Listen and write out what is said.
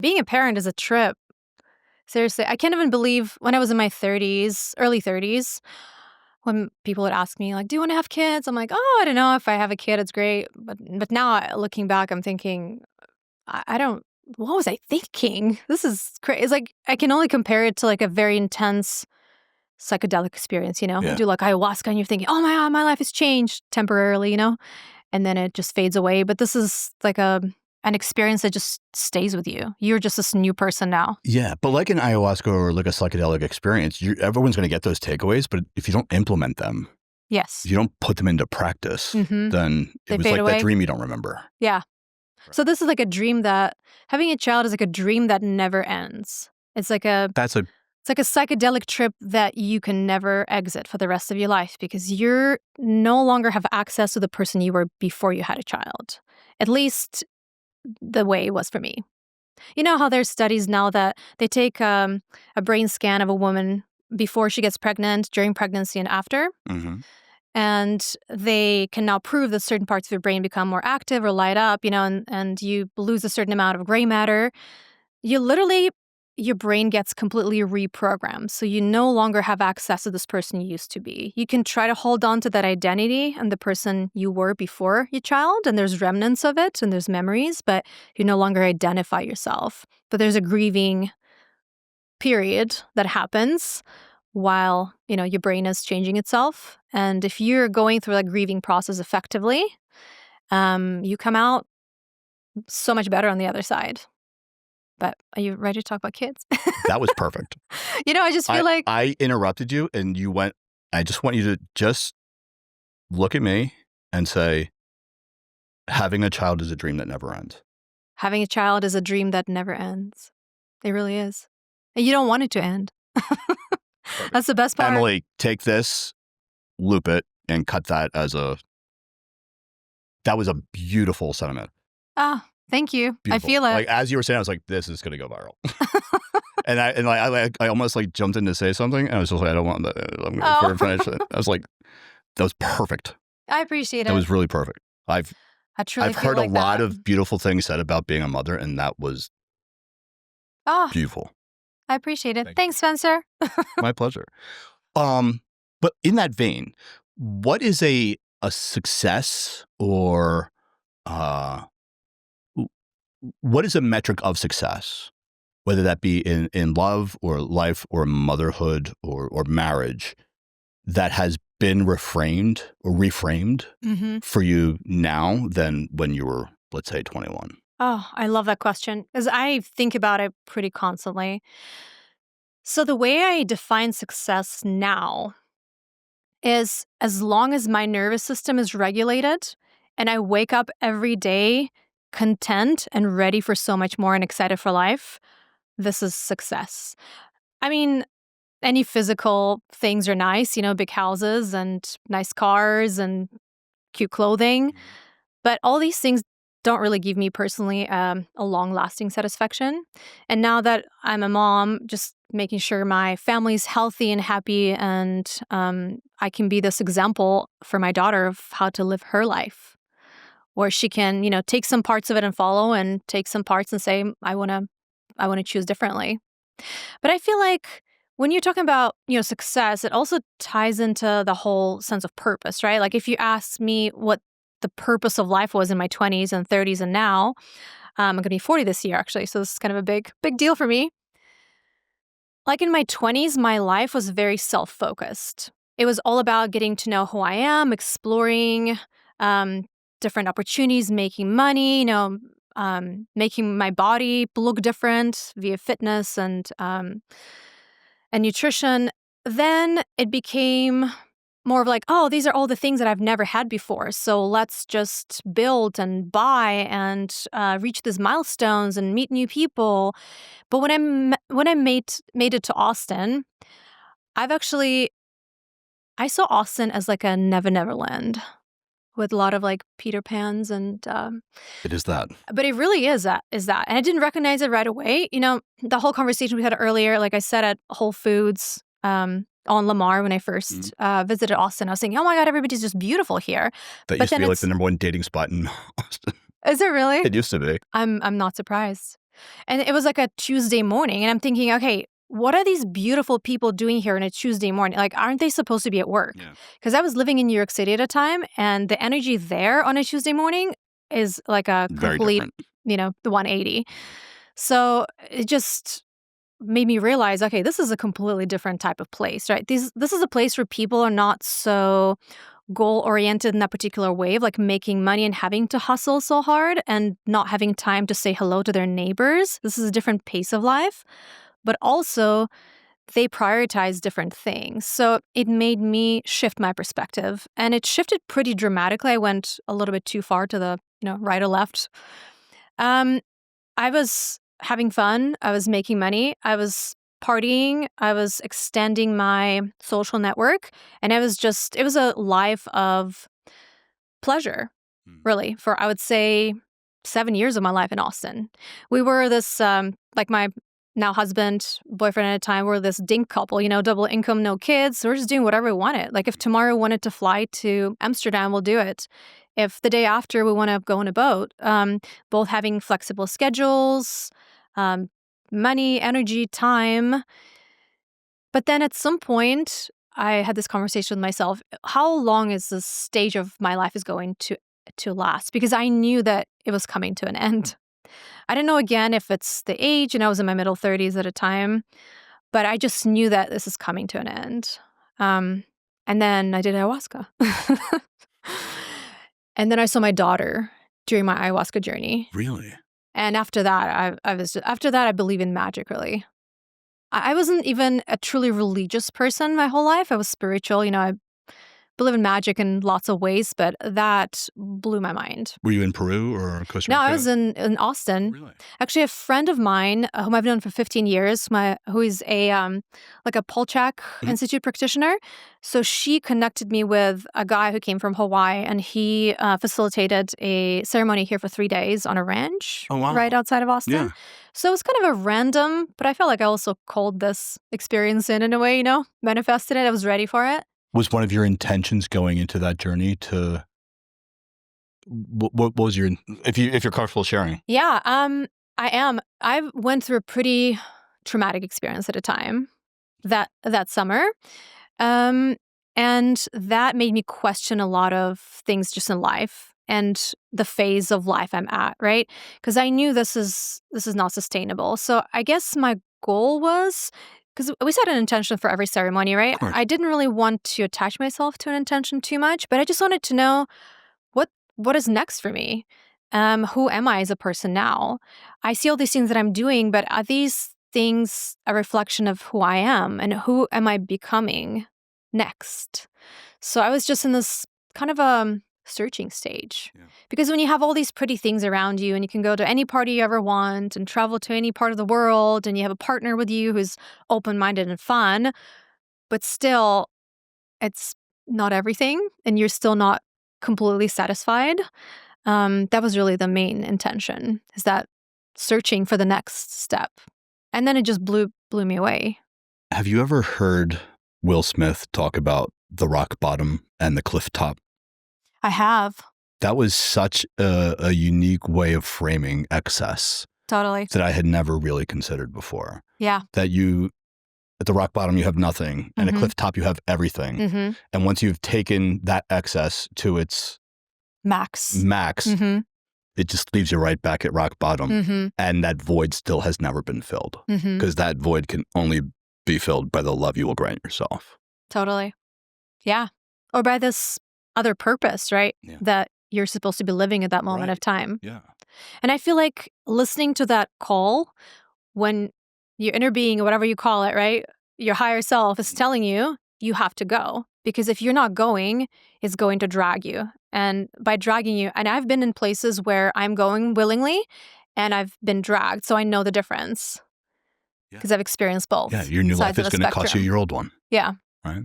Being a parent is a trip. Seriously, I can't even believe when I was in my 30s, early 30s, when people would ask me, like, do you want to have kids? I'm like, oh, I don't know. If I have a kid, it's great. But now looking back, I'm thinking, I don't, what was I thinking? This is crazy. It's like, I can only compare it to like a very intense psychedelic experience, You Yeah. do like ayahuasca and you're thinking, oh my God, my life has changed temporarily, and then it just fades away. But this is like an experience that just stays with you. You're just this new person now. Yeah, but like an ayahuasca or like a psychedelic experience, everyone's going to get those takeaways, but if you don't implement them, Yes. if you don't put them into practice, then They it was fade like away. that dream you don't remember. Yeah. So this is like a dream that having a child is like a dream that never ends. It's like a psychedelic trip that you can never exit for the rest of your life because you no longer have access to the person you were before you had a child. At least the way it was for me. You know how there's studies now that they take a brain scan of a woman before she gets pregnant, during pregnancy, and after? Mm-hmm. And they can now prove that certain parts of your brain become more active or light up, and you lose a certain amount of gray matter. Your brain gets completely reprogrammed. So you no longer have access to this person you used to be. You can try to hold on to that identity and the person you were before your child, and there's remnants of it and there's memories, but you no longer identify yourself. But there's a grieving period that happens while, your brain is changing itself. And if you're going through that grieving process effectively, you come out so much better on the other side. But are you ready to talk about kids? That was perfect. I just feel like I interrupted you and you went, I just want you to just look at me and say, having a child is a dream that never ends. Having a child is a dream that never ends. It really is. And you don't want it to end. That's the best part. Emily, take this, loop it, and cut that that was a beautiful sentiment. Ah, thank you. Beautiful. I feel it. Like as you were saying, I was like, this is going to go viral. and I almost like jumped in to say something, and I was just like, I don't want that. I'm going to finish it. I was like, that was perfect. I appreciate it. That was really perfect. I've heard like a lot of beautiful things said about being a mother, and that was beautiful. I appreciate it. Thanks, Spencer. My pleasure. But in that vein, what is a success, or what is a metric of success, whether that be in love or life or motherhood or marriage, that has been reframed for you now than when you were, let's say, 21? Oh, I love that question because I think about it pretty constantly. So the way I define success now is as long as my nervous system is regulated and I wake up every day content and ready for so much more and excited for life, this is success. I mean, any physical things are nice, big houses and nice cars and cute clothing. But all these things don't really give me personally a long-lasting satisfaction. And now that I'm a mom, just making sure my family's healthy and happy, and I can be this example for my daughter of how to live her life, where she can, take some parts of it and follow, and take some parts and say, I want to choose differently. But I feel like when you're talking about, success, it also ties into the whole sense of purpose, right? Like if you ask me what the purpose of life was in my 20s and 30s and now, I'm going to be 40 this year, actually. So this is kind of a big deal for me. Like in my 20s, my life was very self-focused. It was all about getting to know who I am, exploring different opportunities, making money, making my body look different via fitness and nutrition. Then it became more of like, oh, these are all the things that I've never had before. So let's just build and buy and reach these milestones and meet new people. But when I made it to Austin, I saw Austin as like a Never Land with a lot of like Peter Pans and it is that. But it really is that. And I didn't recognize it right away. The whole conversation we had earlier, like I said at Whole Foods on Lamar when I first visited Austin, I was thinking, oh my God, everybody's just beautiful here. That used to be like the number one dating spot in Austin. Is it really? It used to be. I'm not surprised. And it was like a Tuesday morning. And I'm thinking, okay, what are these beautiful people doing here on a Tuesday morning? Like, aren't they supposed to be at work? Because I was living in New York City at a time, and the energy there on a Tuesday morning is like a Very complete, different. the 180. So it just made me realize, okay, this is a completely different type of place, right? This is a place where people are not so goal-oriented in that particular way of like making money and having to hustle so hard and not having time to say hello to their neighbors. This is a different pace of life, but also they prioritize different things. So it made me shift my perspective, and it shifted pretty dramatically. I went a little bit too far to the, right or left. I was having fun. I was making money. I was partying. I was extending my social network. And it was a life of pleasure, really, for I would say 7 years of my life in Austin. We were this, like my now husband, boyfriend at a time, we're this dink couple, double income, no kids. We're just doing whatever we wanted. Like if tomorrow we wanted to fly to Amsterdam, we'll do it. If the day after we want to go on a boat, both having flexible schedules, money, energy, time. But then at some point, I had this conversation with myself. How long is this stage of my life is going to last? Because I knew that it was coming to an end. I didn't know again if it's the age, and I was in my middle 30s at a time, but I just knew that this is coming to an end. And then I did ayahuasca. And then I saw my daughter during my ayahuasca journey. Really? And after that, I believe in magic, really. I wasn't even a truly religious person my whole life. I was spiritual. I believe in magic in lots of ways, but that blew my mind. Were you in Peru or Costa Rica? No, I was in Austin. Really? Actually, a friend of mine whom I've known for 15 years, who is a like a Polchak Institute practitioner. So she connected me with a guy who came from Hawaii, and he facilitated a ceremony here for 3 days on a ranch right outside of Austin. Yeah. So it was kind of a random, but I felt like I also called this experience in a way, manifested it. I was ready for it. Was one of your intentions going into that journey to? What was your, if you're comfortable sharing? Yeah, I am. I went through a pretty traumatic experience at a time that summer, and that made me question a lot of things just in life and the phase of life I'm at. Right, because I knew this is not sustainable. So I guess my goal was, because we set an intention for every ceremony, right? I didn't really want to attach myself to an intention too much, but I just wanted to know what is next for me. Who am I as a person now? I see all these things that I'm doing, but are these things a reflection of who I am, and who am I becoming next? So I was just in this kind of a searching stage. Yeah. Because when you have all these pretty things around you, and you can go to any party you ever want and travel to any part of the world, and you have a partner with you who's open-minded and fun, but still it's not everything, and you're still not completely satisfied. That was really the main intention, is that searching for the next step. And then it just blew me away. Have you ever heard Will Smith talk about the rock bottom and the cliff top? I have. That was such a unique way of framing excess. Totally. That I had never really considered before. Yeah. That at the rock bottom, you have nothing, and at cliff top, you have everything. And once you've taken that excess to its max, it just leaves you right back at rock bottom. And that void still has never been filled, because that void can only be filled by the love you will grant yourself. Totally. Yeah. Or by this other purpose, right? Yeah. That you're supposed to be living at that moment of time. Yeah. And I feel like listening to that call, when your inner being, or whatever you call it, right? Your higher self is telling you, you have to go. Because if you're not going, it's going to drag you. And by dragging you, and I've been in places where I'm going willingly, and I've been dragged. So I know the difference. Because I've experienced both. Yeah, your new life is going to cost you your old one. Yeah. Right?